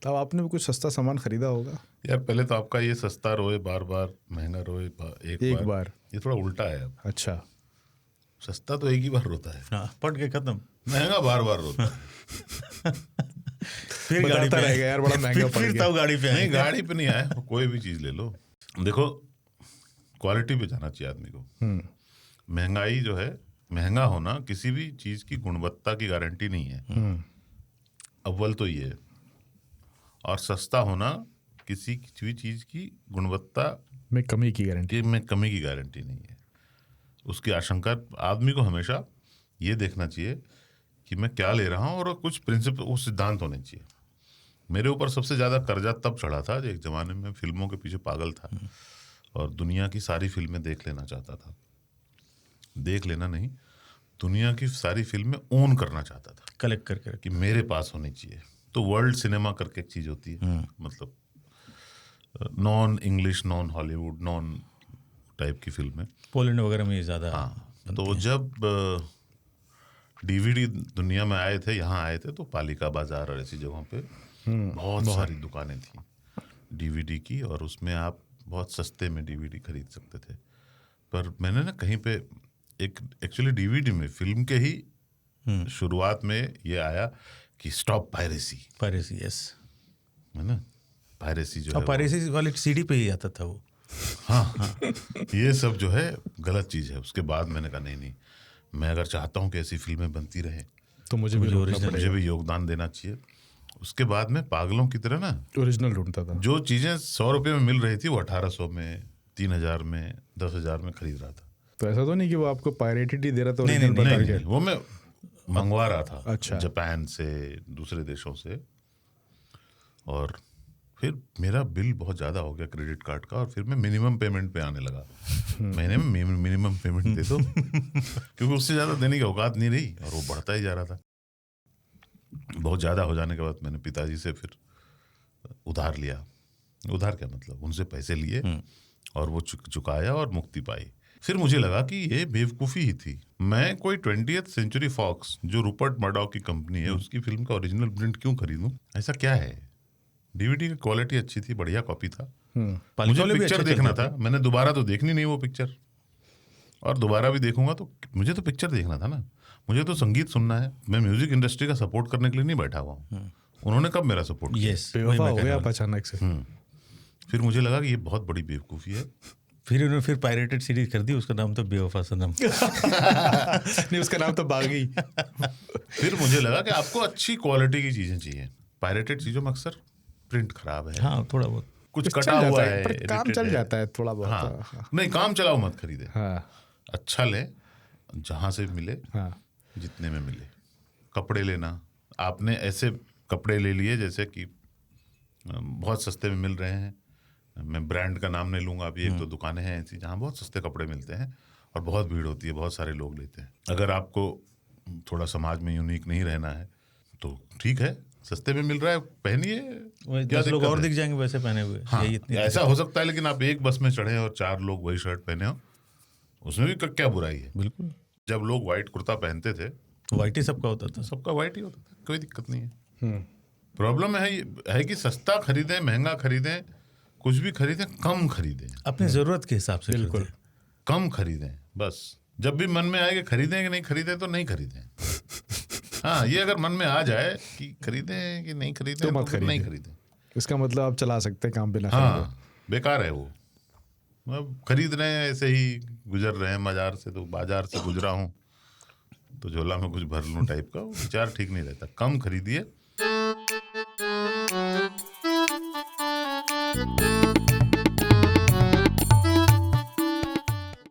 तब आपने भी कुछ सस्ता सामान खरीदा होगा यार पहले तो आपका ये सस्ता रोए बार बार, महंगा रोए एक बार, ये थोड़ा उल्टा है अब। अच्छा, सस्ता तो एक ही बार रोता है, हाँ, पट के खत्म। महंगा बार बार रोता है। फिर गाड़ी पे रहेगा यार बड़ा महंगा पड़ फिर गया। तब गाड़ी पे नहीं, गाड़ी पे नहीं आया, कोई भी चीज ले लो, देखो क्वालिटी पे जाना चाहिए आदमी को। महंगाई जो है, महंगा होना किसी भी चीज की गुणवत्ता की गारंटी नहीं है, अव्वल तो ये है। और सस्ता होना किसी भी चीज की गुणवत्ता में कमी की गारंटी नहीं है। उसकी आशंका आदमी को हमेशा ये देखना चाहिए कि मैं क्या ले रहा हूँ, और कुछ प्रिंसिपल, वो सिद्धांत होने चाहिए। मेरे ऊपर सबसे ज़्यादा कर्जा तब चढ़ा था, एक ज़माने में फिल्मों के पीछे पागल था और दुनिया की सारी फिल्में देख लेना चाहता था। देख लेना नहीं, दुनिया की सारी फिल्में ओन करना चाहता था, कलेक्ट करके कि मेरे पास होनी चाहिए। तो वर्ल्ड सिनेमा करके एक चीज़ होती है, मतलब non English, non Hollywood, non type की फिल्में, पोलैंड वगैरह में ज़्यादा। हाँ। तो जब डीवीडी दुनिया में आए थे, यहाँ आए थे, तो पालिका बाजार और ऐसी जगहों पे बहुत सारी दुकानें थी डीवीडी की, और उसमें आप बहुत सस्ते में डीवीडी खरीद सकते थे। पर मैंने ना कहीं पे एक एक्चुअली डीवीडी में फिल्म के ही शुरुआत में ये आया कि स्टॉप पायरेसी, यस, है ना, पायरेसी जो है, पायरेसी वाले सीडी पे ही आता था वो। हाँ, ये सब जो है गलत चीज़ है। उसके बाद मैंने कहा नहीं, मैं अगर चाहता हूँ कि ऐसी फिल्में बनती रहें तो मुझे भी योगदान देना चाहिए। उसके बाद में पागलों की तरह ना ओरिजिनल ढूंढता था। जो चीज़ें 100 रुपये में मिल रही थी, वो 1800 में, 3000 में, 10,000 में खरीद रहा था। तो ऐसा तो नहीं कि वो आपको पायरेटेड ही दे रहा था? नहीं, वो मैं मंगवा रहा था, अच्छा, जापान से, दूसरे देशों से। और फिर मेरा बिल बहुत ज़्यादा हो गया क्रेडिट कार्ड का, और फिर मैं मिनिमम पेमेंट पे आने लगा। महीने में मिनिमम पेमेंट दे दो, क्योंकि उससे ज़्यादा देने की औकात नहीं रही, और वो बढ़ता ही जा रहा था। बहुत ज़्यादा हो जाने के बाद मैंने पिताजी से फिर उधार लिया। उधार क्या मतलब, उनसे पैसे लिए और वो चुकाया और मुक्ति पाई। फिर मुझे लगा कि ये बेवकूफ़ी ही थी। मैं कोई 20th सेंचुरी फॉक्स, जो रूपर्ट मर्डॉक की कंपनी है, उसकी फिल्म का ओरिजिनल प्रिंट क्यों खरीदूं? ऐसा क्या है? डीवीडी की क्वालिटी अच्छी थी, बढ़िया कॉपी था, मुझे पिक्चर देखना था। मैंने दोबारा तो देखनी नहीं वो पिक्चर, और दोबारा भी देखूंगा तो मुझे तो पिक्चर देखना था ना, मुझे तो संगीत सुनना है। मैं म्यूजिक इंडस्ट्री का सपोर्ट करने के लिए नहीं बैठा हुआ हूँ। उन्होंने कब मेरा सपोर्ट किया? बेवफा हो गया अचानक से। फिर मुझे लगा कि ये बहुत बड़ी बेवकूफ़ी है। फिर उन्होंने पायरेटेड सीरीज कर दी, उसका नाम तो बेवफा सनम। नहीं, उसका नाम तो बागी। फिर मुझे लगा कि आपको अच्छी क्वालिटी की चीज़ें चाहिए। पायरेटेड चीज़ों में अक्सर प्रिंट खराब है, हाँ, थोड़ा बहुत कुछ कटा हुआ है, पर काम चल जाता है थोड़ा बहुत। हाँ, नहीं, काम चलाओ मत खरीदे। हाँ, अच्छा ले, जहाँ से मिले, हाँ, जितने में मिले। कपड़े लेना, आपने ऐसे कपड़े ले लिए जैसे कि बहुत सस्ते में मिल रहे हैं। मैं ब्रांड का नाम नहीं लूँगा, अभी 1-2 दुकानें हैं ऐसी जहाँ बहुत सस्ते कपड़े मिलते हैं और बहुत भीड़ होती है, बहुत सारे लोग लेते हैं। अगर आपको थोड़ा समाज में यूनिक नहीं रहना है तो ठीक है, सस्ते में मिल रहा है, पहनिए, क्या लोग और दिख जाएंगे वैसे पहने हुए। हाँ, ऐसा हो सकता है, लेकिन आप एक बस में चढ़े और 4 लोग वही शर्ट पहने हो, उसमें भी क्या बुराई है? बिल्कुल। जब लोग व्हाइट कुर्ता पहनते थे, व्हाइट ही सबका होता था, सबका व्हाइट ही होता था, कोई दिक्कत नहीं है। प्रॉब्लम है कि सस्ता खरीदें, महंगा खरीदें, कुछ भी खरीदें, कम खरीदें, अपनी जरूरत के हिसाब से। बिल्कुल कम खरीदें बस। जब भी मन में आए कि खरीदें कि नहीं खरीदें, तो नहीं खरीदें। हाँ, ये अगर मन में आ जाए कि खरीदें कि नहीं खरीदें, तो मत नहीं खरीदें। इसका मतलब आप चला सकते हैं काम बिना। हाँ, बेकार है वो। अब खरीद रहे हैं, ऐसे ही गुजर रहे हैं बाजार से, तो बाजार से गुजरा हूँ तो झोला में कुछ भर लूँ टाइप का, वो विचार ठीक नहीं रहता। कम खरीदिए।